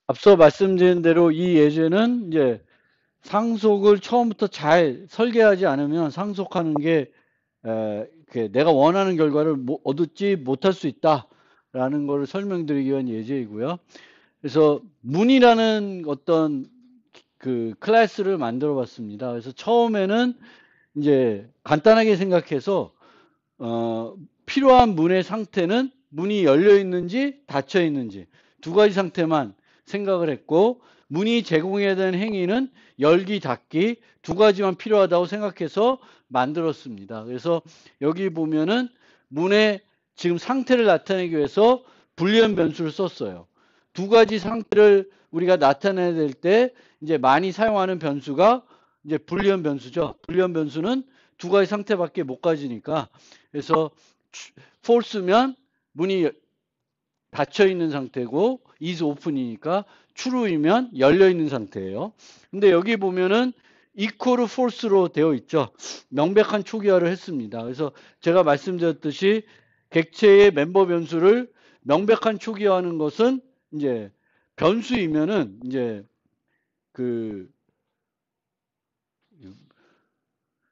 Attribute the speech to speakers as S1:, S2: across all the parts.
S1: 앞서 말씀드린 대로 이 예제는 이제 상속을 처음부터 잘 설계하지 않으면 상속하는 게 내가 원하는 결과를 얻지 못할 수 있다라는 것을 설명드리기 위한 예제이고요. 그래서 문이라는 어떤 그 클래스를 만들어 봤습니다. 그래서 처음에는 이제 간단하게 생각해서 필요한 문의 상태는 문이 열려 있는지 닫혀 있는지 두 가지 상태만 생각을 했고, 문이 제공해야 되는 행위는 열기 닫기 두 가지만 필요하다고 생각해서 만들었습니다. 그래서 여기 보면은 문의 지금 상태를 나타내기 위해서 불리한 변수를 썼어요. 두 가지 상태를 우리가 나타내야 될 때 이제 많이 사용하는 변수가 이제 불리한 변수죠. 불리한 변수는 두 가지 상태밖에 못 가지니까. 그래서 false면 문이 닫혀 있는 상태고 is open이니까 true이면 열려 있는 상태예요. 근데 여기 보면은 equal false로 되어 있죠. 명백한 초기화를 했습니다. 그래서 제가 말씀드렸듯이 객체의 멤버 변수를 명백한 초기화하는 것은 이제 변수이면은 이제 그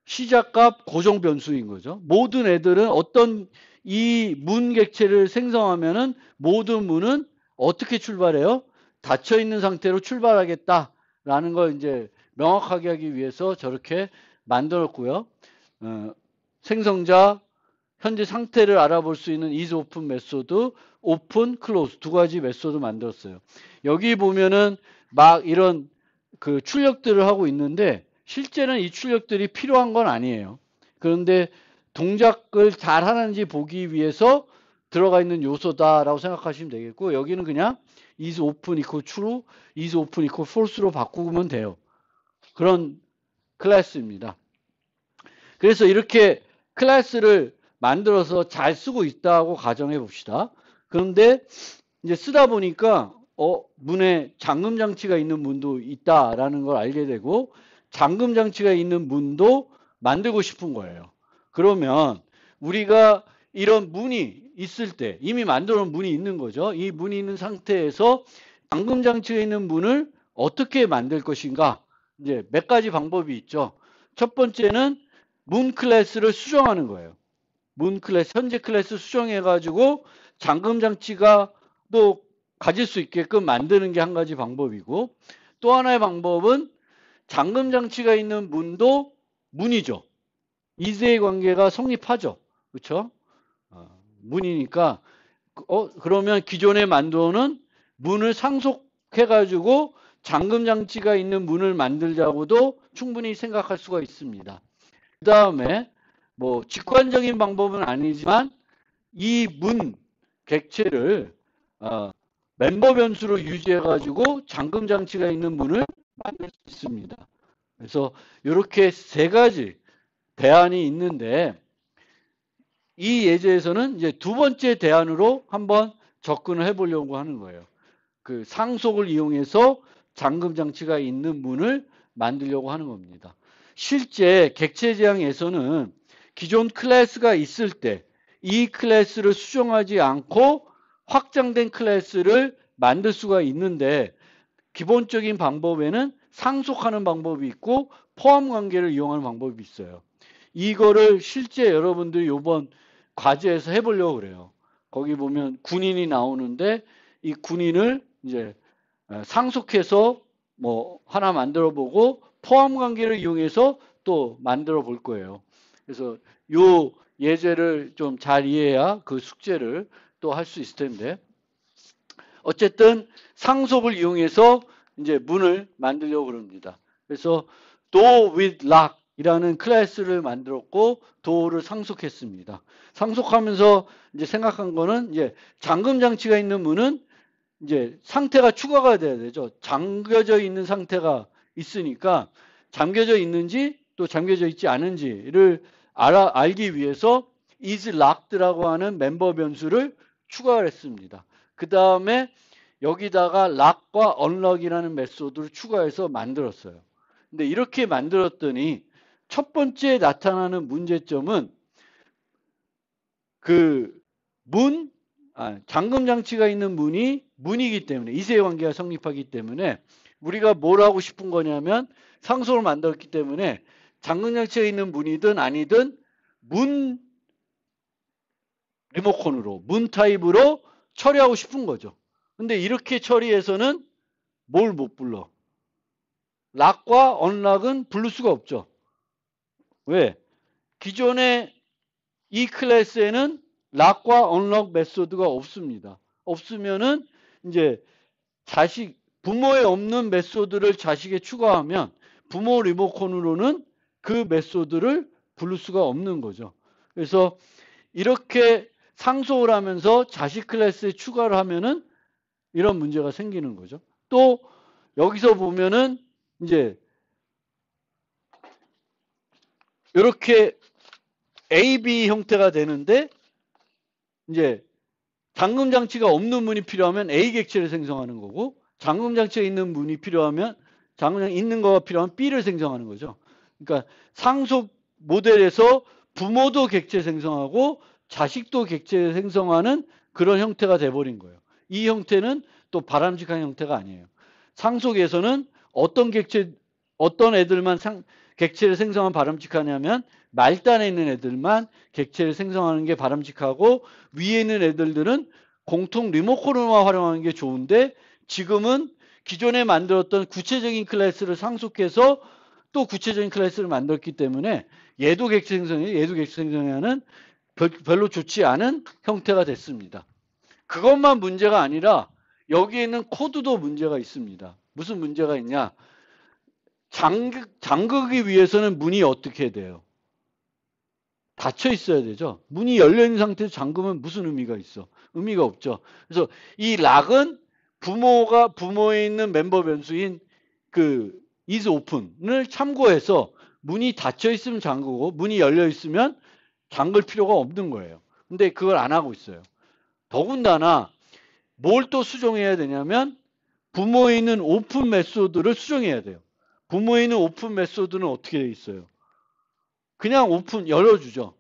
S1: 시작값 고정 변수인 거죠. 모든 애들은 어떤 이 문 객체를 생성하면은 모든 문은 어떻게 출발해요? 닫혀 있는 상태로 출발하겠다라는 걸 이제 명확하게 하기 위해서 저렇게 만들었고요. 어, 생성자 현재 상태를 알아볼 수 있는 is open 메소드, open, close 두 가지 메소드 만들었어요. 여기 보면은 막 이런 그 출력들을 하고 있는데 실제는 이 출력들이 필요한 건 아니에요. 그런데 동작을 잘 하는지 보기 위해서 들어가 있는 요소다라고 생각하시면 되겠고, 여기는 그냥 is open equal true, is open equal false로 바꾸면 돼요. 그런 클래스입니다. 그래서 이렇게 클래스를 만들어서 잘 쓰고 있다고 가정해 봅시다. 그런데 이제 쓰다 보니까 문에 잠금 장치가 있는 문도 있다라는 걸 알게 되고, 잠금 장치가 있는 문도 만들고 싶은 거예요. 그러면 우리가 이런 문이 있을 때 이미 만들어 놓은 문이 있는 거죠. 이 문이 있는 상태에서 잠금 장치가 있는 문을 어떻게 만들 것인가? 이제 몇 가지 방법이 있죠. 첫 번째는 문 클래스를 수정하는 거예요. 문 클래스, 현재 클래스 수정해가지고 잠금 장치가 또 가질 수 있게끔 만드는 게 한 가지 방법이고, 또 하나의 방법은 잠금 장치가 있는 문도 문이죠. 이세의 관계가 성립하죠. 그렇죠? 문이니까 그러면 기존에 만들어놓은 문을 상속해가지고 잠금 장치가 있는 문을 만들자고도 충분히 생각할 수가 있습니다. 그 다음에 뭐 직관적인 방법은 아니지만 이 문 객체를 멤버 변수로 유지해가지고 잠금 장치가 있는 문을 만들 수 있습니다. 그래서 이렇게 세 가지 대안이 있는데, 이 예제에서는 이제 두 번째 대안으로 한번 접근을 해보려고 하는 거예요. 그 상속을 이용해서 잠금 장치가 있는 문을 만들려고 하는 겁니다. 실제 객체 지향에서는 기존 클래스가 있을 때 이 클래스를 수정하지 않고 확장된 클래스를 만들 수가 있는데, 기본적인 방법에는 상속하는 방법이 있고 포함 관계를 이용하는 방법이 있어요. 이거를 실제 여러분들이 이번 과제에서 해보려고 그래요. 거기 보면 군인이 나오는데 이 군인을 이제 상속해서 뭐 하나 만들어 보고 포함 관계를 이용해서 또 만들어 볼 거예요. 그래서 요 예제를 좀 잘 이해해야 그 숙제를 또 할 수 있을 텐데, 어쨌든 상속을 이용해서 이제 문을 만들려고 그럽니다. 그래서 door with lock 이라는 클래스를 만들었고 door를 상속했습니다. 상속하면서 이제 생각한 거는 이제 잠금 장치가 있는 문은 이제 상태가 추가가 돼야 되죠. 잠겨져 있는 상태가 있으니까 잠겨져 있는지 또 잠겨져 있지 않은지를 알기 위해서 is locked라고 하는 멤버 변수를 추가를 했습니다. 그 다음에 여기다가 lock과 unlock이라는 메소드를 추가해서 만들었어요. 근데 이렇게 만들었더니 첫 번째 나타나는 문제점은 그 문 잠금 장치가 있는 문이기 때문에 이세 관계가 성립하기 때문에 우리가 뭘 하고 싶은 거냐면 상소를 만들었기 때문에 잠금 장치가 있는 문이든 아니든 문 리모컨으로 문 타입으로 처리하고 싶은 거죠. 근데 이렇게 처리해서는 뭘 못 불러? 락과 언락은 부를 수가 없죠. 왜? 기존의 이 클래스에는 락과 언락 메소드가 없습니다. 없으면은 이제 부모에 없는 메소드를 자식에 추가하면 부모 리모컨으로는 그 메소드를 부를 수가 없는 거죠. 그래서 이렇게 상소를 하면서 자식 클래스에 추가를 하면은 이런 문제가 생기는 거죠. 또 여기서 보면은 이제 이렇게 AB 형태가 되는데 이제 잠금 장치가 없는 문이 필요하면 A 객체를 생성하는 거고 잠금 장치가 있는 문이 필요하면 잠금 장치 있는 거가 필요하면 B를 생성하는 거죠. 그러니까 상속 모델에서 부모도 객체 생성하고 자식도 객체 생성하는 그런 형태가 돼버린 거예요. 이 형태는 또 바람직한 형태가 아니에요. 상속에서는 어떤 애들만 객체를 생성하면 바람직하냐면 말단에 있는 애들만 객체를 생성하는 게 바람직하고 위에 있는 애들은 공통 리모컨으로만 활용하는 게 좋은데 지금은 기존에 만들었던 구체적인 클래스를 상속해서 또 구체적인 클래스를 만들었기 때문에 얘도 객체 생성해, 얘도 객체 생성하는 별로 좋지 않은 형태가 됐습니다. 그것만 문제가 아니라 여기에 있는 코드도 문제가 있습니다. 무슨 문제가 있냐? 잠그기 위해서는 문이 어떻게 돼요? 닫혀 있어야 되죠. 문이 열려 있는 상태에서 잠그면 무슨 의미가 있어? 의미가 없죠. 그래서 이 락은 부모에 있는 멤버 변수인 그 is open을 참고해서 문이 닫혀 있으면 잠그고 문이 열려 있으면 잠글 필요가 없는 거예요. 근데 그걸 안 하고 있어요. 더군다나 뭘 또 수정해야 되냐면 부모에 있는 오픈 메소드를 수정해야 돼요. 부모에 있는 오픈 메소드는 어떻게 돼 있어요? 그냥 오픈 열어주죠.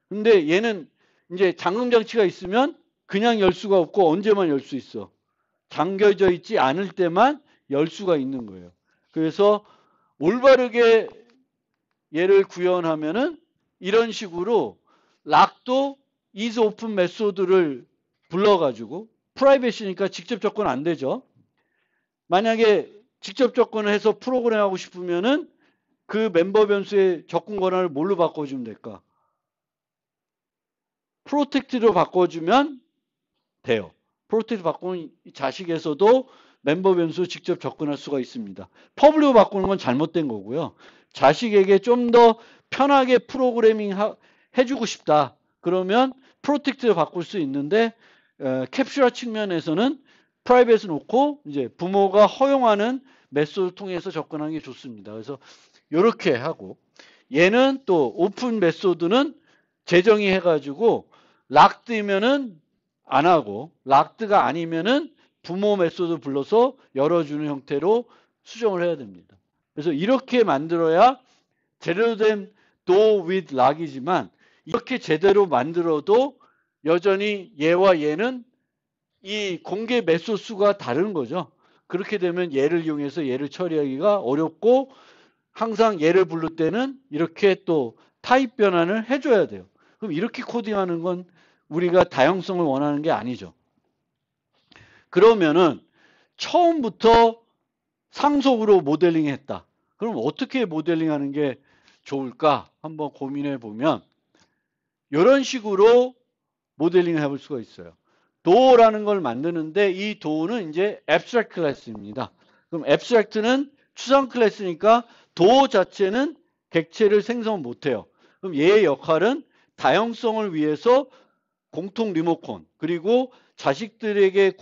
S1: 근데 얘는 이제 잠금 장치가 있으면 그냥 열 수가 없고 언제만 열 수 있어? 잠겨져 있지 않을 때만 열 수가 있는 거예요. 그래서 올바르게 얘를 구현하면은 이런 식으로 락도 is open 메소드를 불러가지고 프라이빗이니까 직접 접근 안 되죠. 만약에 직접 접근을 해서 프로그램하고 싶으면은 그 멤버 변수의 접근 권한을 뭘로 바꿔주면 될까? 프로텍트로 바꿔주면 돼요. 프로텍트 바꾸는 자식에서도 멤버 변수 직접 접근할 수가 있습니다. 퍼블릭으로 바꾸는 건 잘못된 거고요. 자식에게 좀 더 편하게 프로그래밍 해주고 싶다. 그러면 프로텍트로 바꿀 수 있는데 캡슐화 측면에서는 프라이빗을 놓고 이제 부모가 허용하는 메소드를 통해서 접근하는 게 좋습니다. 그래서 이렇게 하고 얘는 또 오픈 메소드는 재정의 해가지고 락드면은 안 하고 락드가 아니면은 부모 메소드 불러서 열어주는 형태로 수정을 해야 됩니다. 그래서 이렇게 만들어야 제대로 된 do with lock이지만 이렇게 제대로 만들어도 여전히 얘와 얘는 이 공개 메소드 수가 다른 거죠. 그렇게 되면 얘를 이용해서 얘를 처리하기가 어렵고 항상 얘를 부를 때는 이렇게 또 타입 변환을 해줘야 돼요. 그럼 이렇게 코딩하는 건 우리가 다양성을 원하는 게 아니죠. 그러면은 처음부터 상속으로 모델링 했다. 그럼 어떻게 모델링하는 게 좋을까? 한번 고민해 보면 이런 식으로 모델링을 해볼 수가 있어요. 도어라는 걸 만드는데 이 도어는 이제 abstract 클래스입니다. 그럼 abstract는 추상 클래스니까 도어 자체는 객체를 생성 못해요. 그럼 얘의 역할은 다양성을 위해서 공통 리모컨 그리고 자식들에게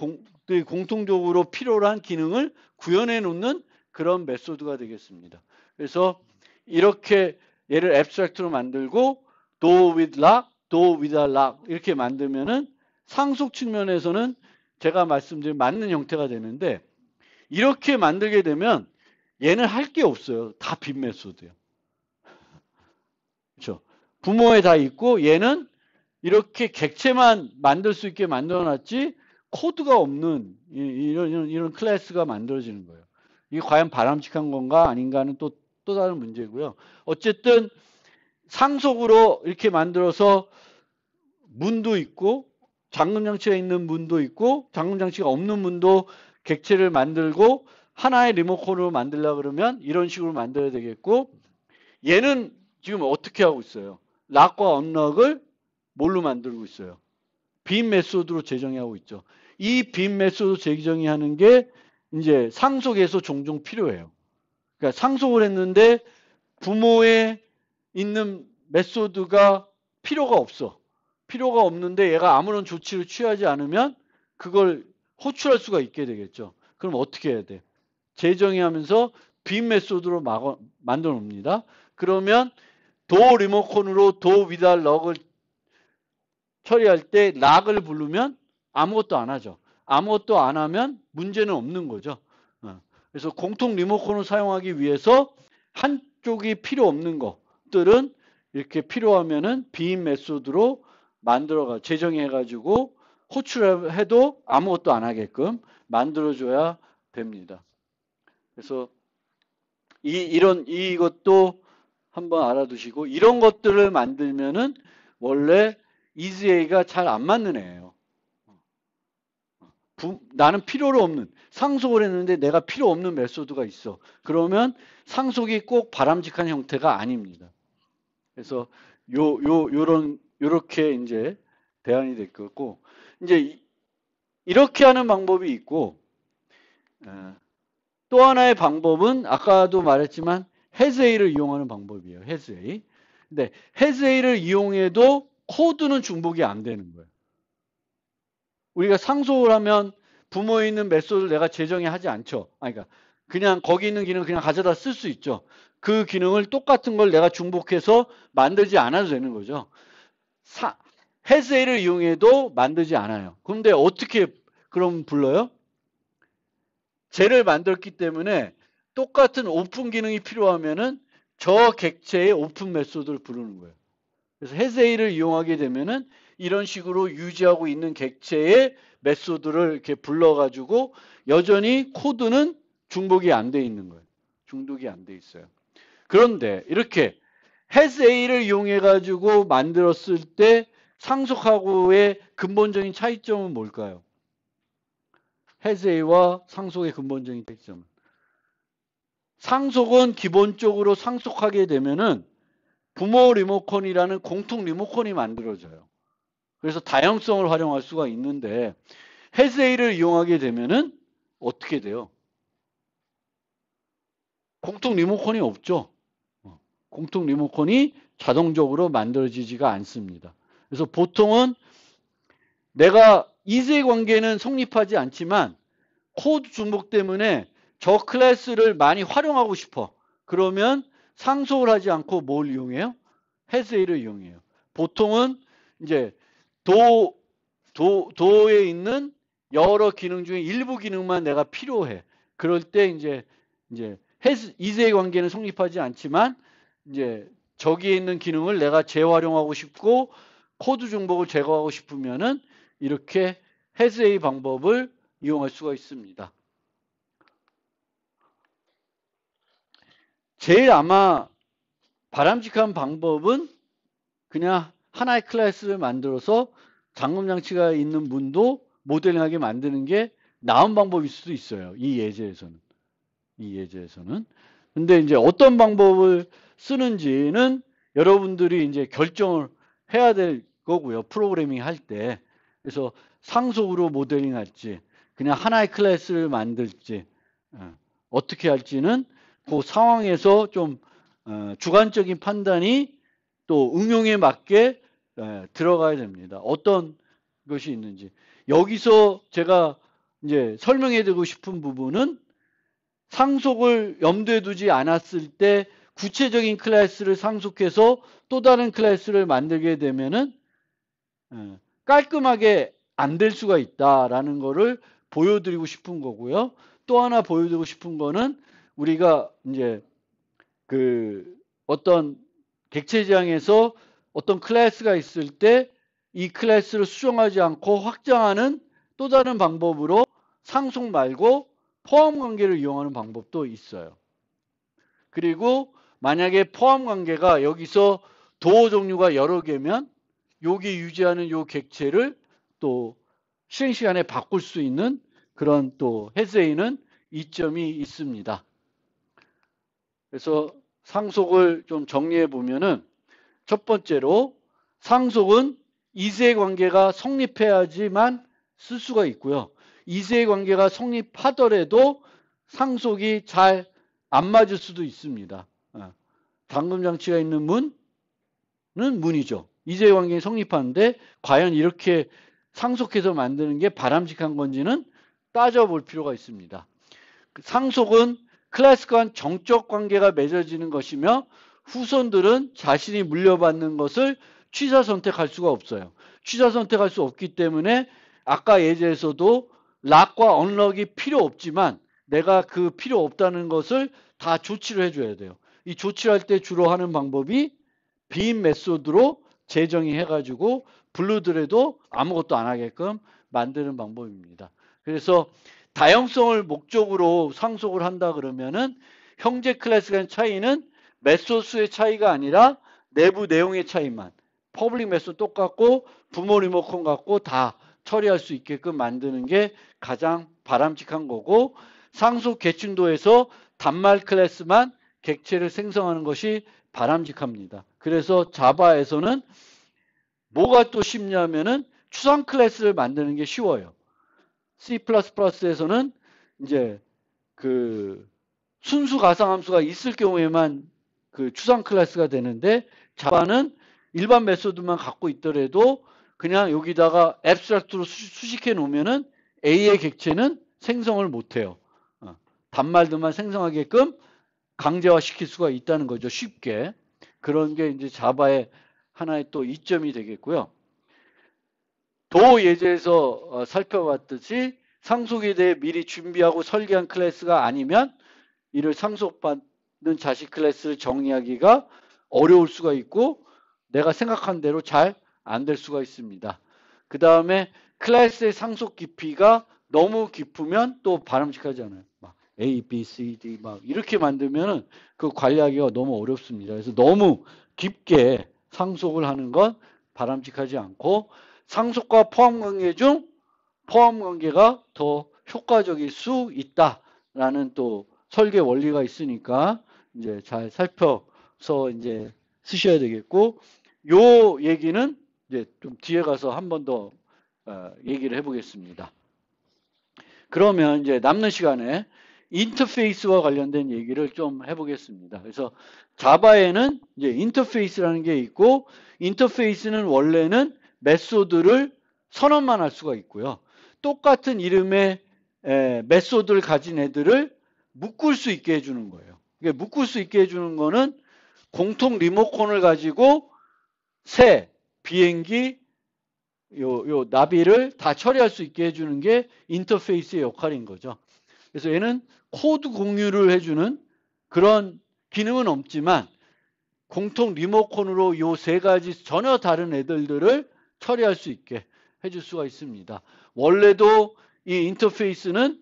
S1: 공통적으로 필요로 한 기능을 구현해 놓는 그런 메소드가 되겠습니다. 그래서 이렇게 얘를 abstract로 만들고 do with lock, do without lock 이렇게 만들면은 상속 측면에서는 제가 말씀드린 맞는 형태가 되는데 이렇게 만들게 되면 얘는 할 게 없어요. 다 빈 메소드예요. 그렇죠? 부모에 다 있고 얘는 이렇게 객체만 만들 수 있게 만들어놨지 코드가 없는 이런 클래스가 만들어지는 거예요. 이게 과연 바람직한 건가 아닌가는 또 다른 문제고요. 어쨌든 상속으로 이렇게 만들어서 문도 있고 잠금장치가 있는 문도 있고 잠금장치가 없는 문도 객체를 만들고 하나의 리모컨으로 만들려고 그러면 이런 식으로 만들어야 되겠고, 얘는 지금 어떻게 하고 있어요? 락과 언락을 뭘로 만들고 있어요? 빔 메소드로 재정의 하고 있죠. 이 빔 메소드 재정의 하는 게 이제 상속에서 종종 필요해요. 그러니까 상속을 했는데 부모에 있는 메소드가 필요가 없어. 필요가 없는데 얘가 아무런 조치를 취하지 않으면 그걸 호출할 수가 있게 되겠죠. 그럼 어떻게 해야 돼? 재정의하면서 빔 메소드로 만들어 놉니다. 그러면 도 리모컨으로 도 위달 럭을 처리할 때 락을 부르면 아무것도 안 하죠. 아무것도 안 하면 문제는 없는 거죠. 그래서 공통 리모컨을 사용하기 위해서 한쪽이 필요 없는 것들은 이렇게 필요하면은 빔 메소드로 만들어가 재정해가지고 호출해도 아무것도 안 하게끔 만들어줘야 됩니다. 그래서 이것도 한번 알아두시고, 이런 것들을 만들면은 원래 EZA가 잘 안 맞는 애예요. 나는 필요로 없는, 상속을 했는데 내가 필요 없는 메소드가 있어. 그러면 상속이 꼭 바람직한 형태가 아닙니다. 그래서 요렇게 이제 대안이 될 거고, 이제 이렇게 하는 방법이 있고, 또 하나의 방법은 아까도 말했지만 해즈웨이를 이용하는 방법이에요. 해즈웨이. 근데 해즈웨이를 이용해도 코드는 중복이 안 되는 거예요. 우리가 상속을 하면 부모에 있는 메소드를 내가 재정의 하지 않죠. 그러니까 그냥 거기 있는 기능 그냥 가져다 쓸 수 있죠. 그 기능을 똑같은 걸 내가 중복해서 만들지 않아도 되는 거죠. 해즈웨이를 이용해도 만들지 않아요. 그런데 어떻게 그럼 불러요? 쟤를 만들었기 때문에 똑같은 오픈 기능이 필요하면은 저 객체의 오픈 메소드를 부르는 거예요. 그래서 해즈웨이를 이용하게 되면은 이런 식으로 유지하고 있는 객체의 메소드를 이렇게 불러가지고 여전히 코드는 중복이 안 돼 있는 거예요. 중독이 안 돼 있어요. 그런데 이렇게 해즈웨이를 이용해가지고 만들었을 때 상속하고의 근본적인 차이점은 뭘까요? 해제와 상속의 근본적인 차이점. 상속은 기본적으로 상속하게 되면은 부모 리모컨이라는 공통 리모컨이 만들어져요. 그래서 다양성을 활용할 수가 있는데 해제를 이용하게 되면은 어떻게 돼요? 공통 리모컨이 없죠. 공통 리모컨이 자동적으로 만들어지지가 않습니다. 그래서 보통은 내가 이세 관계는 성립하지 않지만 코드 중복 때문에 저 클래스를 많이 활용하고 싶어. 그러면 상속을 하지 않고 뭘 이용해요? 해즈웨이를 이용해요. 보통은 이제 도에 있는 여러 기능 중에 일부 기능만 내가 필요해. 그럴 때 이제 이세 관계는 성립하지 않지만 이제 저기에 있는 기능을 내가 재활용하고 싶고 코드 중복을 제거하고 싶으면은 이렇게 해즈웨이 방법을 이용할 수가 있습니다. 제일 아마 바람직한 방법은 그냥 하나의 클래스를 만들어서 잠금장치가 있는 문도 모델링하게 만드는 게 나은 방법일 수도 있어요. 이 예제에서는. 근데 이제 어떤 방법을 쓰는지는 여러분들이 이제 결정을 해야 될 거고요. 프로그래밍 할 때. 그래서 상속으로 모델링 할지, 그냥 하나의 클래스를 만들지, 어떻게 할지는 그 상황에서 좀 주관적인 판단이 또 응용에 맞게 들어가야 됩니다. 어떤 것이 있는지. 여기서 제가 이제 설명해 드리고 싶은 부분은 상속을 염두에 두지 않았을 때 구체적인 클래스를 상속해서 또 다른 클래스를 만들게 되면은 깔끔하게 안 될 수가 있다라는 거를 보여드리고 싶은 거고요. 또 하나 보여드리고 싶은 거는 우리가 이제 그 어떤 객체지향에서 어떤 클래스가 있을 때 이 클래스를 수정하지 않고 확장하는 또 다른 방법으로 상속 말고 포함 관계를 이용하는 방법도 있어요. 그리고 만약에 포함 관계가 여기서 도어 종류가 여러 개면 여기 유지하는 요 객체를 또 실행 시간에 바꿀 수 있는 그런 또 헤즈에이는 이점이 있습니다. 그래서 상속을 좀 정리해 보면은 첫 번째로 상속은 이세 관계가 성립해야지만 쓸 수가 있고요. 이세 관계가 성립하더라도 상속이 잘 안 맞을 수도 있습니다. 잠금 장치가 있는 문은 문이죠. 이세 관계가 성립하는데 과연 이렇게 상속해서 만드는 게 바람직한 건지는 따져볼 필요가 있습니다. 상속은 클래스 간 정적 관계가 맺어지는 것이며 후손들은 자신이 물려받는 것을 취사 선택할 수가 없어요. 취사 선택할 수 없기 때문에 아까 예제에서도 락과 언럭이 필요 없지만 내가 그 필요 없다는 것을 다 조치를 해줘야 돼요. 이 조치할 때 주로 하는 방법이 빈 메소드로 재정의 해가지고 블루들에도 아무것도 안 하게끔 만드는 방법입니다. 그래서 다형성을 목적으로 상속을 한다 그러면은 형제 클래스 간 차이는 메소드 수의 차이가 아니라 내부 내용의 차이만, 퍼블릭 메소드 똑같고 부모 리모컨 같고 다 처리할 수 있게끔 만드는 게 가장 바람직한 거고, 상속 계층도에서 단말 클래스만 객체를 생성하는 것이 바람직합니다. 그래서 자바에서는 뭐가 또 쉽냐면은 추상 클래스를 만드는 게 쉬워요. C++에서는 이제 그 순수 가상함수가 있을 경우에만 그 추상 클래스가 되는데, 자바는 일반 메소드만 갖고 있더라도 그냥 여기다가 앱스트랙트로 수식해 놓으면은 A의 객체는 생성을 못 해요. 단말들만 생성하게끔 강제화 시킬 수가 있다는 거죠. 쉽게. 그런 게 이제 자바의 하나의 또 이점이 되겠고요. 도 예제에서 살펴봤듯이 상속에 대해 미리 준비하고 설계한 클래스가 아니면 이를 상속받는 자식 클래스를 정의하기가 어려울 수가 있고 내가 생각한 대로 잘 안 될 수가 있습니다. 그 다음에 클래스의 상속 깊이가 너무 깊으면 또 바람직하지 않아요. 막 A, B, C, D 막 이렇게 만들면 그 관리하기가 너무 어렵습니다. 그래서 너무 깊게 상속을 하는 건 바람직하지 않고, 상속과 포함 관계 중 포함 관계가 더 효과적일 수 있다라는 또 설계 원리가 있으니까 이제 잘 살펴서 이제 쓰셔야 되겠고, 요 얘기는 이제 좀 뒤에 가서 한 번 더 얘기를 해보겠습니다. 그러면 이제 남는 시간에 인터페이스와 관련된 얘기를 좀 해보겠습니다. 그래서 자바에는 이제 인터페이스라는 게 있고, 인터페이스는 원래는 메소드를 선언만 할 수가 있고요. 똑같은 이름의 메소드를 가진 애들을 묶을 수 있게 해주는 거예요. 이게 묶을 수 있게 해주는 거는 공통 리모컨을 가지고 새, 비행기, 요 나비를 다 처리할 수 있게 해주는 게 인터페이스의 역할인 거죠. 그래서 얘는 코드 공유를 해주는 그런 기능은 없지만 공통 리모컨으로 요 세 가지 전혀 다른 애들을 처리할 수 있게 해줄 수가 있습니다. 원래도 이 인터페이스는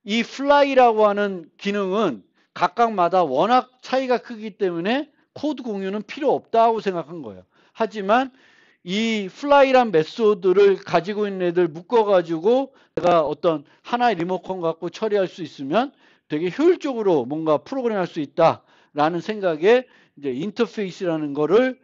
S1: 이 fly라고 하는 기능은 각각마다 워낙 차이가 크기 때문에 코드 공유는 필요 없다고 생각한 거예요. 하지만 이 fly란 메소드를 가지고 있는 애들 묶어가지고 내가 어떤 하나의 리모컨 갖고 처리할 수 있으면 되게 효율적으로 뭔가 프로그램할 수 있다라는 생각에 이제 인터페이스라는 거를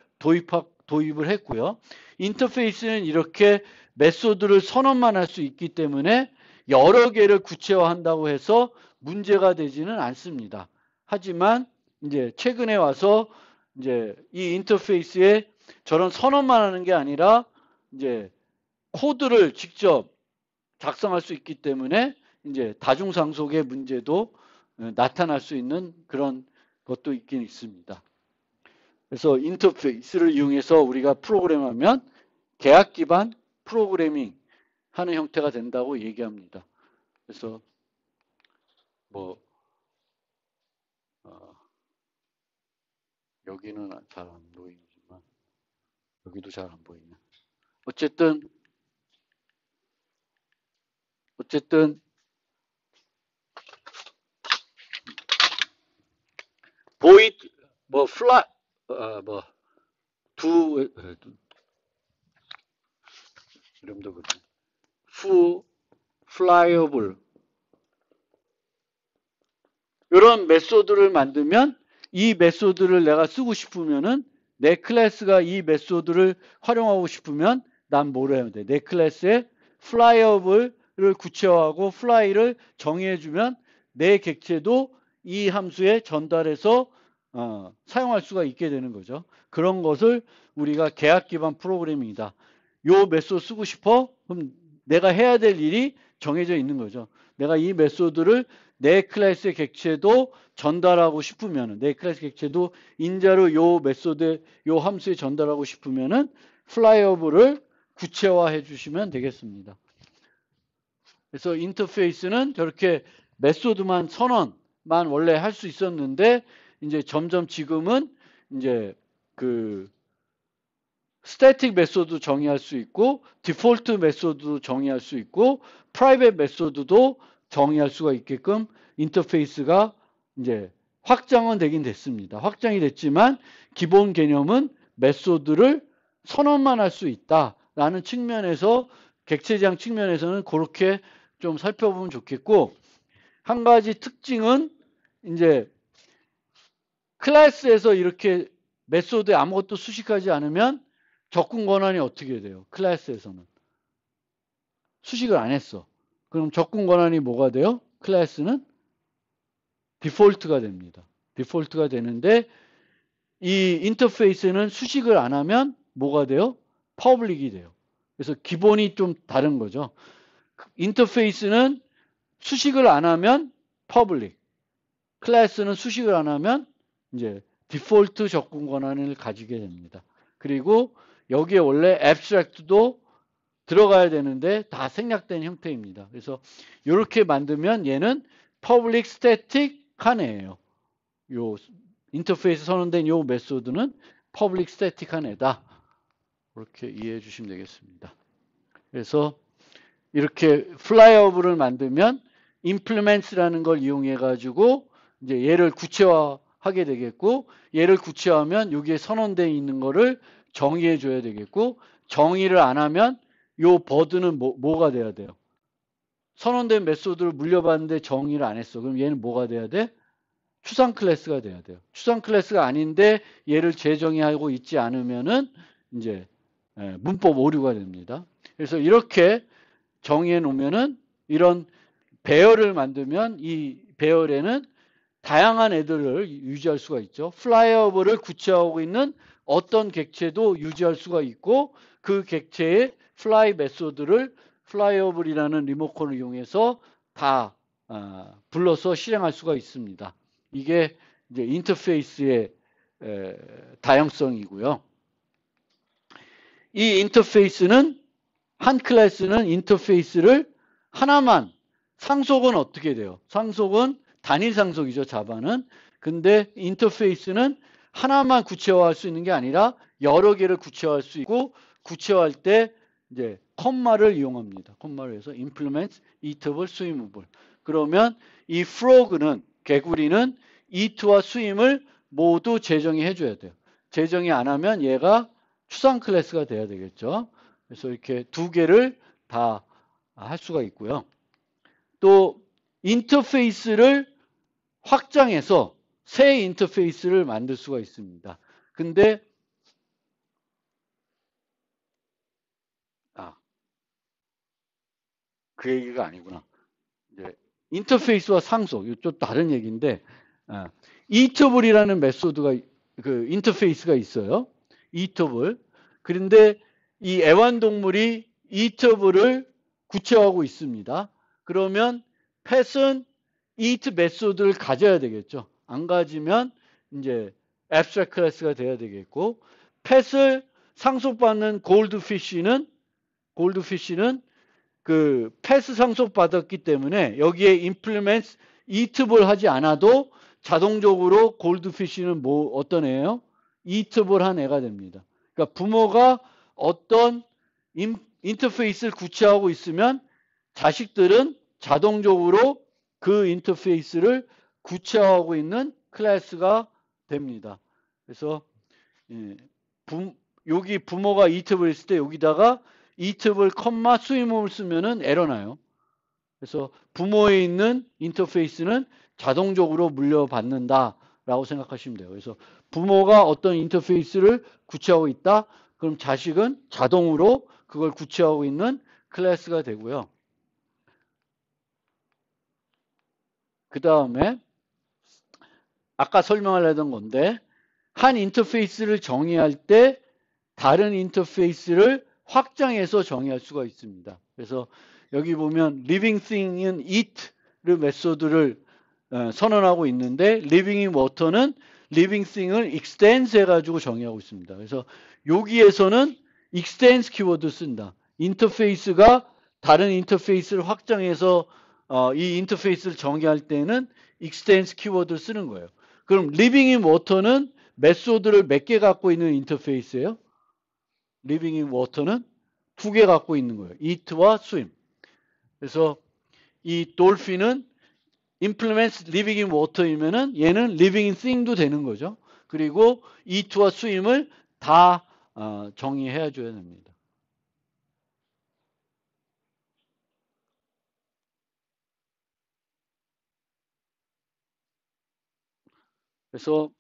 S1: 도입을 했고요. 인터페이스는 이렇게 메소드를 선언만 할 수 있기 때문에 여러 개를 구체화한다고 해서 문제가 되지는 않습니다. 하지만 이제 최근에 와서 이제 이 인터페이스에 저런 선언만 하는 게 아니라 이제 코드를 직접 작성할 수 있기 때문에 이제 다중상속의 문제도 나타날 수 있는 그런 것도 있긴 있습니다. 그래서 인터페이스를 이용해서 우리가 프로그램하면 계약 기반 프로그래밍 하는 형태가 된다고 얘기합니다. 그래서 뭐 여기는 잘 안 보이지만 여기도 잘 안 보이네. 어쨌든 보이 뭐 플라 뭐두 이름도 그래. 후 플라이어블 이런 메소드를 만들면 이 메소드를 내가 쓰고 싶으면은 내 클래스가 이 메소드를 활용하고 싶으면 난 뭘 해야 돼? 내 클래스에 flyable을 구체화하고 fly를 정의해주면 내 객체도 이 함수에 전달해서 사용할 수가 있게 되는 거죠. 그런 것을 우리가 계약 기반 프로그래밍이다. 요 메소드 쓰고 싶어? 그럼 내가 해야 될 일이 정해져 있는 거죠. 내가 이 메소드를 내 클래스의 객체도 전달하고 싶으면은 내 클래스 객체도 인자로 요 메소드 요 함수에 전달하고 싶으면은 flyable을 구체화해 주시면 되겠습니다. 그래서 인터페이스는 저렇게 메소드만 선언만 원래 할 수 있었는데 이제 점점 지금은 이제 그 스태틱 메소드 정의할 수 있고 디폴트 메소드도 정의할 수 있고 프라이빗 메소드도 정의할 수가 있게끔 인터페이스가 이제 확장은 되긴 됐습니다. 확장이 됐지만 기본 개념은 메소드를 선언만 할 수 있다라는 측면에서 객체지향 측면에서는 그렇게 좀 살펴보면 좋겠고 한 가지 특징은 이제 클래스에서 이렇게 메소드에 아무것도 수식하지 않으면 접근 권한이 어떻게 돼요? 클래스에서는 수식을 안 했어. 그럼 접근 권한이 뭐가 돼요? 클래스는 디폴트가 됩니다. 디폴트가 되는데 이 인터페이스는 수식을 안 하면 뭐가 돼요? 퍼블릭이 돼요. 그래서 기본이 좀 다른 거죠. 인터페이스는 수식을 안 하면 퍼블릭, 클래스는 수식을 안 하면 이제 디폴트 접근 권한을 가지게 됩니다. 그리고 여기에 원래 abstract도 들어가야 되는데 다 생략된 형태입니다. 그래서 이렇게 만들면 얘는 public static 한 애예요. 요 인터페이스 선언된 요 메소드는 public static 한 애다. 그렇게 이해해 주시면 되겠습니다. 그래서 이렇게 flyable을 만들면 implements라는 걸 이용해 가지고 이제 얘를 구체화하게 되겠고 얘를 구체화하면 여기에 선언되어 있는 거를 정의해 줘야 되겠고 정의를 안 하면 요 버드는 뭐가 돼야 돼요? 선언된 메소드를 물려받는데 정의를 안 했어. 그럼 얘는 뭐가 돼야 돼? 추상 클래스가 돼야 돼요. 추상 클래스가 아닌데 얘를 재정의하고 있지 않으면은 이제 문법 오류가 됩니다. 그래서 이렇게 정의해 놓으면은 이런 배열을 만들면 이 배열에는 다양한 애들을 유지할 수가 있죠. flyable을 구체화하고 있는 어떤 객체도 유지할 수가 있고 그 객체의 fly 메소드를 flyable이라는 리모컨을 이용해서 다 불러서 실행할 수가 있습니다. 이게 이제 인터페이스의 다양성이고요. 이 인터페이스는 한 클래스는 인터페이스를 하나만 상속은 어떻게 돼요? 상속은 단일 상속이죠, 자바는. 근데 인터페이스는 하나만 구체화할 수 있는 게 아니라 여러 개를 구체화할 수 있고 구체화할 때 이제 컴마를 이용합니다. 컴마를 해서 implement, eatable, swimable. 그러면 이 frog는 개구리는 eat와 swim을 모두 재정의 해줘야 돼요. 재정의 안 하면 얘가 추상 클래스가 돼야 되겠죠. 그래서 이렇게 두 개를 다 할 수가 있고요. 또 인터페이스를 확장해서 새 인터페이스를 만들 수가 있습니다. 근데 그 얘기가 아니구나. 이제 인터페이스와 상속, 이거 좀 다른 얘기인데 eatable이라는 메소드가 그 인터페이스가 있어요. eatable. 그런데 이 애완동물이 eatable을 구체화하고 있습니다. 그러면 펫은 eat 메소드를 가져야 되겠죠. 안 가지면 이제 abstract 클래스가 돼야 되겠고 펫을 상속받는 골드피쉬는 그 펫을 상속받았기 때문에 여기에 implement eatable 하지 않아도 자동적으로 골드피쉬는 어떤 애예요? eatable 한 애가 됩니다. 그러니까 부모가 어떤 인터페이스를 구체화하고 있으면 자식들은 자동적으로 그 인터페이스를 구체화하고 있는 클래스가 됩니다. 그래서 예, 여기 부모가 이트블 있을 때 여기다가 이트블 컴마 수임음을 쓰면은 에러 나요. 그래서 부모에 있는 인터페이스는 자동적으로 물려받는다라고 생각하시면 돼요. 그래서 부모가 어떤 인터페이스를 구체화하고 있다. 그럼 자식은 자동으로 그걸 구체화하고 있는 클래스가 되고요. 그 다음에 아까 설명하려던 건데 한 인터페이스를 정의할 때 다른 인터페이스를 확장해서 정의할 수가 있습니다. 그래서 여기 보면 living thing은 eat를 메소드를 선언하고 있는데 living in water는 living thing을 extends 해가지고 정의하고 있습니다. 그래서 여기에서는 extends 키워드 쓴다. 인터페이스가 다른 인터페이스를 확장해서 이 인터페이스를 정의할 때는 extends 키워드를 쓰는 거예요. 그럼 living in water는 메소드를 몇 개 갖고 있는 인터페이스예요? living in water는 2개 갖고 있는 거예요. eat와 swim. 그래서 이 dolphin은 implements living in water이면은 얘는 living in thing도 되는 거죠. 그리고 eat와 swim을 다 정의해 줘야 됩니다. 그래서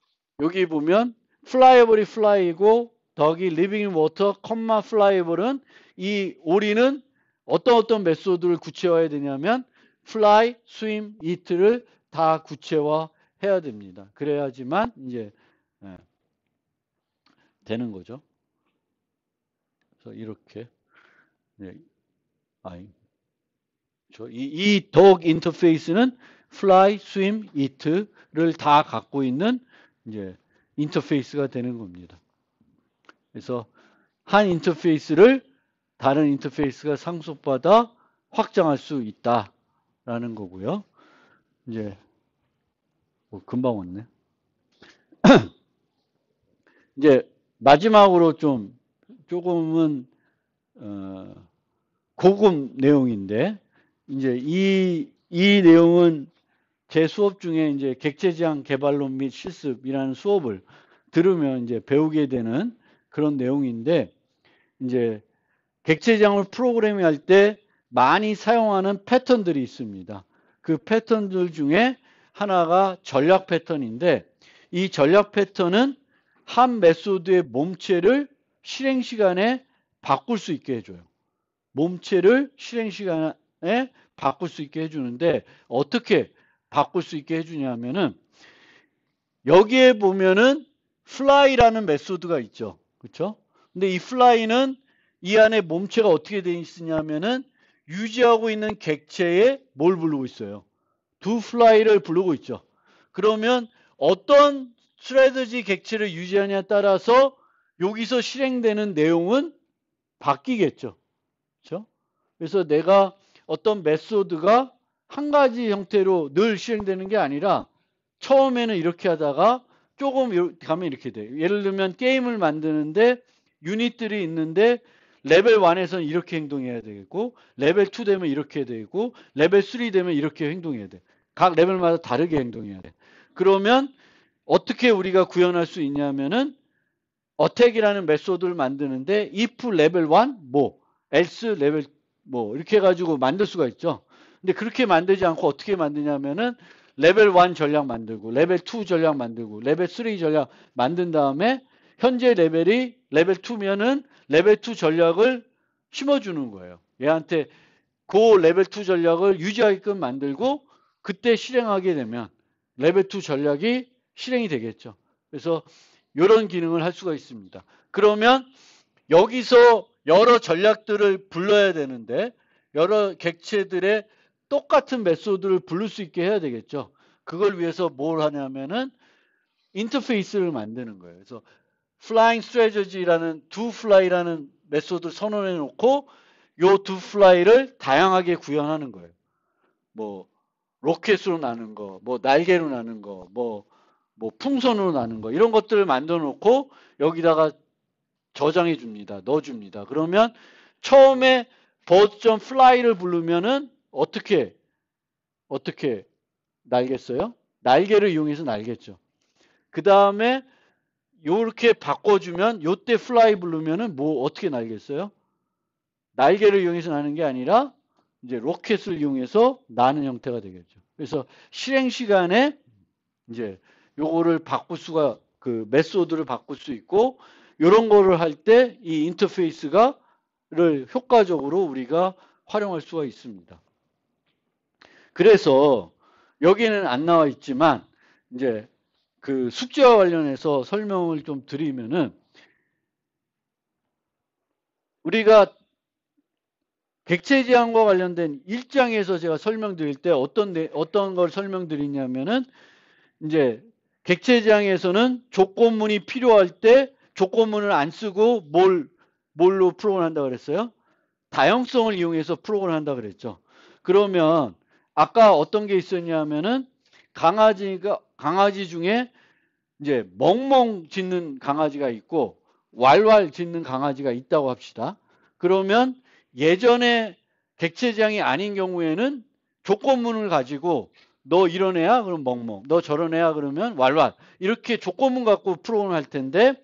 S1: 여기 보면 flyable이 fly이고 더기 living in water, flyable은 이 오리는 어떤 메소드를 구체화해야 되냐면 fly, swim, eat를 다 구체화해야 됩니다. 그래야지만 이제 되는 거죠. 그래서 이렇게 이 dog 인터페이스는 fly, swim, eat를 다 갖고 있는 이제 인터페이스가 되는 겁니다. 그래서 한 인터페이스를 다른 인터페이스가 상속받아 확장할 수 있다라는 거고요. 이제 금방 왔네. 이제 마지막으로 조금은 고급 내용인데 이제 이 내용은 제 수업 중에 이제 객체지향 개발론 및 실습이라는 수업을 들으면 이제 배우게 되는 그런 내용인데 이제 객체지향을 프로그래밍 할 때 많이 사용하는 패턴들이 있습니다. 그 패턴들 중에 하나가 전략 패턴인데 이 전략 패턴은 한 메소드의 몸체를 실행 시간에 바꿀 수 있게 해줘요. 몸체를 실행 시간에 바꿀 수 있게 해주는데 어떻게 바꿀 수 있게 해주냐면은 여기에 보면은 fly라는 메소드가 있죠. 그렇죠? 근데 이 fly는 이 안에 몸체가 어떻게 되어 있느냐면은 유지하고 있는 객체에 뭘 부르고 있어요? do fly를 부르고 있죠. 그러면 어떤 스트래티지 객체를 유지하냐에 따라서 여기서 실행되는 내용은 바뀌겠죠. 그렇죠? 그래서 내가 어떤 메소드가 한 가지 형태로 늘 실행되는 게 아니라 처음에는 이렇게 하다가 조금 가면 이렇게 돼요. 예를 들면 게임을 만드는데 유닛들이 있는데 레벨 1에서는 이렇게 행동해야 되겠고 레벨 2 되면 이렇게 되고 레벨 3 되면 이렇게 행동해야 돼. 각 레벨마다 다르게 행동해야 돼. 그러면 어떻게 우리가 구현할 수 있냐면은 어택이라는 메소드를 만드는데 if 레벨 1 뭐 else 레벨 뭐 이렇게 해가지고 만들 수가 있죠. 근데 그렇게 만들지 않고 어떻게 만드냐면은 레벨 1 전략 만들고 레벨 2 전략 만들고 레벨 3 전략 만든 다음에 현재 레벨이 레벨 2면은 레벨 2 전략을 심어주는 거예요. 얘한테 그 레벨 2 전략을 유지하게끔 만들고 그때 실행하게 되면 레벨 2 전략이 실행이 되겠죠. 그래서 이런 기능을 할 수가 있습니다. 그러면 여기서 여러 전략들을 불러야 되는데 여러 객체들의 똑같은 메소드를 부를 수 있게 해야 되겠죠. 그걸 위해서 뭘 하냐면은 인터페이스를 만드는 거예요. 그래서 flying strategy라는 do fly라는 메소드를 선언해 놓고 요 do fly를 다양하게 구현하는 거예요. 뭐 로켓으로 나는 거, 뭐 날개로 나는 거, 뭐 풍선으로 나는 거 이런 것들을 만들어 놓고 여기다가 저장해 줍니다. 넣어 줍니다. 그러면 처음에 bird.fly를 부르면은 어떻게 날겠어요? 날개를 이용해서 날겠죠. 그 다음에 요렇게 바꿔주면 요때 fly 부르면은 뭐 어떻게 날겠어요? 날개를 이용해서 나는 게 아니라 이제 로켓을 이용해서 나는 형태가 되겠죠. 그래서 실행 시간에 이제 요거를 바꿀 수가 그 메소드를 바꿀 수 있고 요런 거를 할 때 이 인터페이스가를 효과적으로 우리가 활용할 수가 있습니다. 그래서 여기는 안 나와 있지만 이제 그 숙제와 관련해서 설명을 좀 드리면은 우리가 객체 지향과 관련된 1장에서 제가 설명드릴 때 어떤 걸 설명드리냐면은 이제 객체 지향에서는 조건문이 필요할 때 조건문을 안 쓰고 뭘로 프로그램 한다 그랬어요? 다형성을 이용해서 프로그램 한다 그랬죠. 그러면 아까 어떤 게 있었냐면은 강아지 중에 이제 멍멍 짖는 강아지가 있고 왈왈 짖는 강아지가 있다고 합시다. 그러면 예전에 객체 지향이 아닌 경우에는 조건문을 가지고 너 이런 애야? 그럼 멍멍. 너 저런 애야? 그러면 왈왈. 이렇게 조건문 갖고 프로그램 할 텐데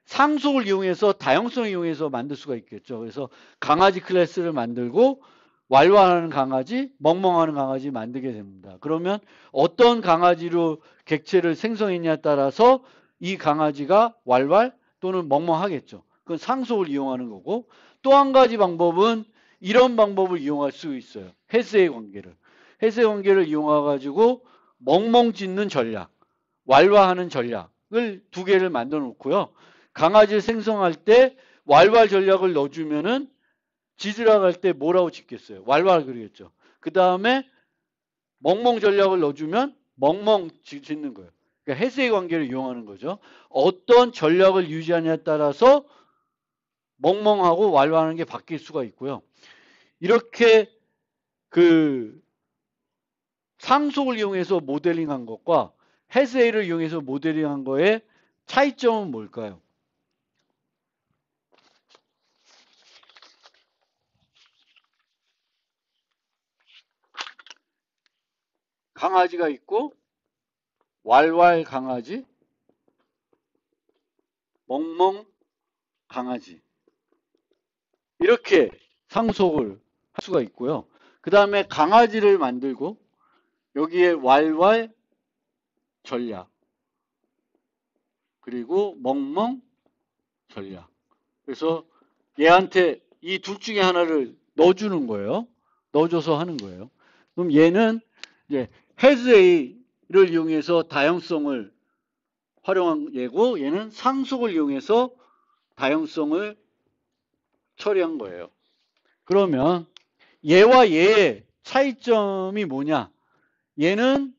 S1: 상속을 이용해서 다형성을 이용해서 만들 수가 있겠죠. 그래서 강아지 클래스를 만들고 왈왈하는 강아지, 멍멍하는 강아지 만들게 됩니다. 그러면 어떤 강아지로 객체를 생성했냐에 따라서 이 강아지가 왈왈 또는 멍멍하겠죠. 그건 상속을 이용하는 거고 또 한 가지 방법은 이런 방법을 이용할 수 있어요. 해스의 관계를. 해스의 관계를 이용해가지고 멍멍 짖는 전략, 왈왈하는 전략을 두 개를 만들어 놓고요. 강아지를 생성할 때 왈왈 전략을 넣어주면은 짖으라고 할 때 뭐라고 짖겠어요? 왈왈 그러겠죠. 그 다음에 멍멍 전략을 넣어주면 멍멍 짖는 거예요. 그러니까 해스의 관계를 이용하는 거죠. 어떤 전략을 유지하냐에 따라서 멍멍하고 왈왈하는 게 바뀔 수가 있고요. 이렇게 그 상속을 이용해서 모델링한 것과 해스를 이용해서 모델링한 거의 차이점은 뭘까요? 강아지가 있고 왈왈 강아지, 멍멍 강아지 이렇게 상속을 할 수가 있고요. 그 다음에 강아지를 만들고 여기에 왈왈 전략 그리고 멍멍 전략 그래서 얘한테 이 둘 중에 하나를 넣어주는 거예요. 넣어줘서 하는 거예요. 그럼 얘는 이제 hasA를 이용해서 다형성을 활용한 얘고 얘는 상속을 이용해서 다형성을 처리한 거예요. 그러면 얘와 얘의 차이점이 뭐냐? 얘는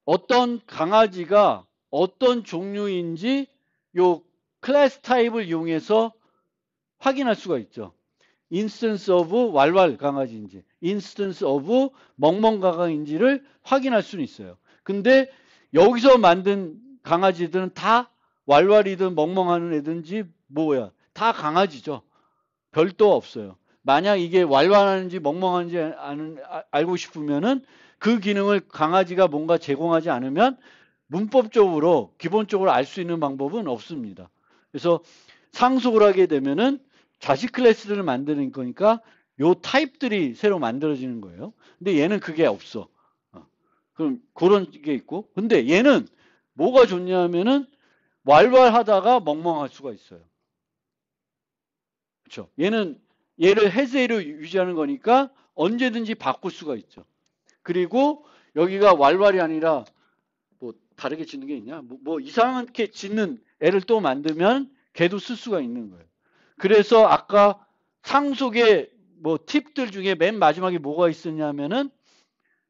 S1: 어떤 강아지가 어떤 종류인지 요 클래스 타입을 이용해서 확인할 수가 있죠. 인스턴스 오브 왈왈 강아지인지 인스턴스 오브 멍멍 강아지인지를 확인할 수는 있어요. 근데 여기서 만든 강아지들은 다 왈왈이든 멍멍하는 애든지 뭐야 다 강아지죠. 별도 없어요. 만약 이게 왈왈하는지 멍멍하는지 알고 싶으면은 그 기능을 강아지가 뭔가 제공하지 않으면 문법적으로 기본적으로 알 수 있는 방법은 없습니다. 그래서 상속을 하게 되면은 자식 클래스들을 만드는 거니까 요 타입들이 새로 만들어지는 거예요. 근데 얘는 그게 없어. 그럼 그런 게 있고. 근데 얘는 뭐가 좋냐면은 왈왈하다가 멍멍할 수가 있어요. 그렇죠. 얘를 해세로 유지하는 거니까 언제든지 바꿀 수가 있죠. 그리고 여기가 왈왈이 아니라 뭐 다르게 짓는 게 있냐? 뭐 이상하게 짓는 애를 또 만들면 걔도 쓸 수가 있는 거예요. 그래서 아까 상속의 뭐 팁들 중에 맨 마지막에 뭐가 있었냐면은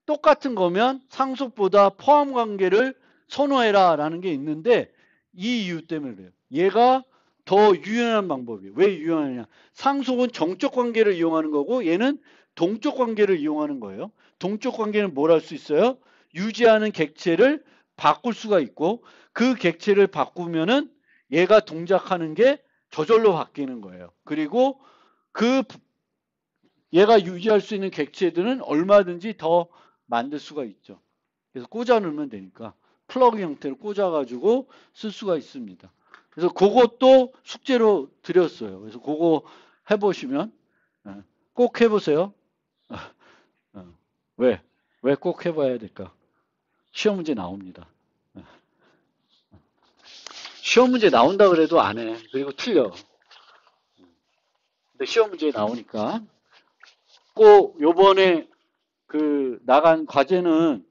S1: 똑같은 거면 상속보다 포함 관계를 선호해라 라는 게 있는데 이 이유 때문에 그래요. 얘가 더 유연한 방법이에요. 왜 유연하냐? 상속은 정적 관계를 이용하는 거고 얘는 동적 관계를 이용하는 거예요. 동적 관계는 뭘 할 수 있어요? 유지하는 객체를 바꿀 수가 있고 그 객체를 바꾸면은 얘가 동작하는 게 저절로 바뀌는 거예요. 그리고 얘가 유지할 수 있는 객체들은 얼마든지 더 만들 수가 있죠. 그래서 꽂아 넣으면 되니까 플러그 형태로 꽂아가지고 쓸 수가 있습니다. 그래서 그것도 숙제로 드렸어요. 그래서 그거 해보시면 꼭 해보세요. 왜? 왜 꼭 해봐야 될까? 시험 문제 나옵니다. 시험 문제 나온다 그래도 안 해. 그리고 틀려. 근데 시험 문제 나오니까 꼭 요번에 그 나간 과제는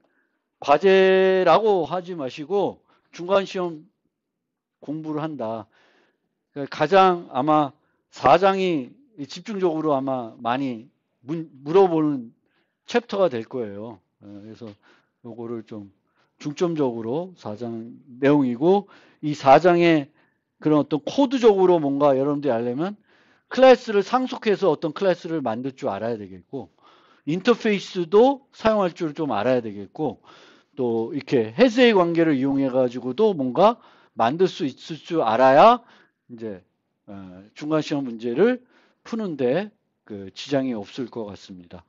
S1: 과제라고 하지 마시고 중간 시험 공부를 한다. 그러니까 가장 아마 4장이 집중적으로 아마 많이 물어보는 챕터가 될 거예요. 그래서 요거를 좀 중점적으로 4장 내용이고 이 4장의 그런 어떤 코드적으로 뭔가 여러분들이 하려면 클래스를 상속해서 어떤 클래스를 만들 줄 알아야 되겠고 인터페이스도 사용할 줄 좀 알아야 되겠고 또 이렇게 해세의 관계를 이용해 가지고도 뭔가 만들 수 있을 줄 알아야 이제 중간 시험 문제를 푸는데 그 지장이 없을 것 같습니다.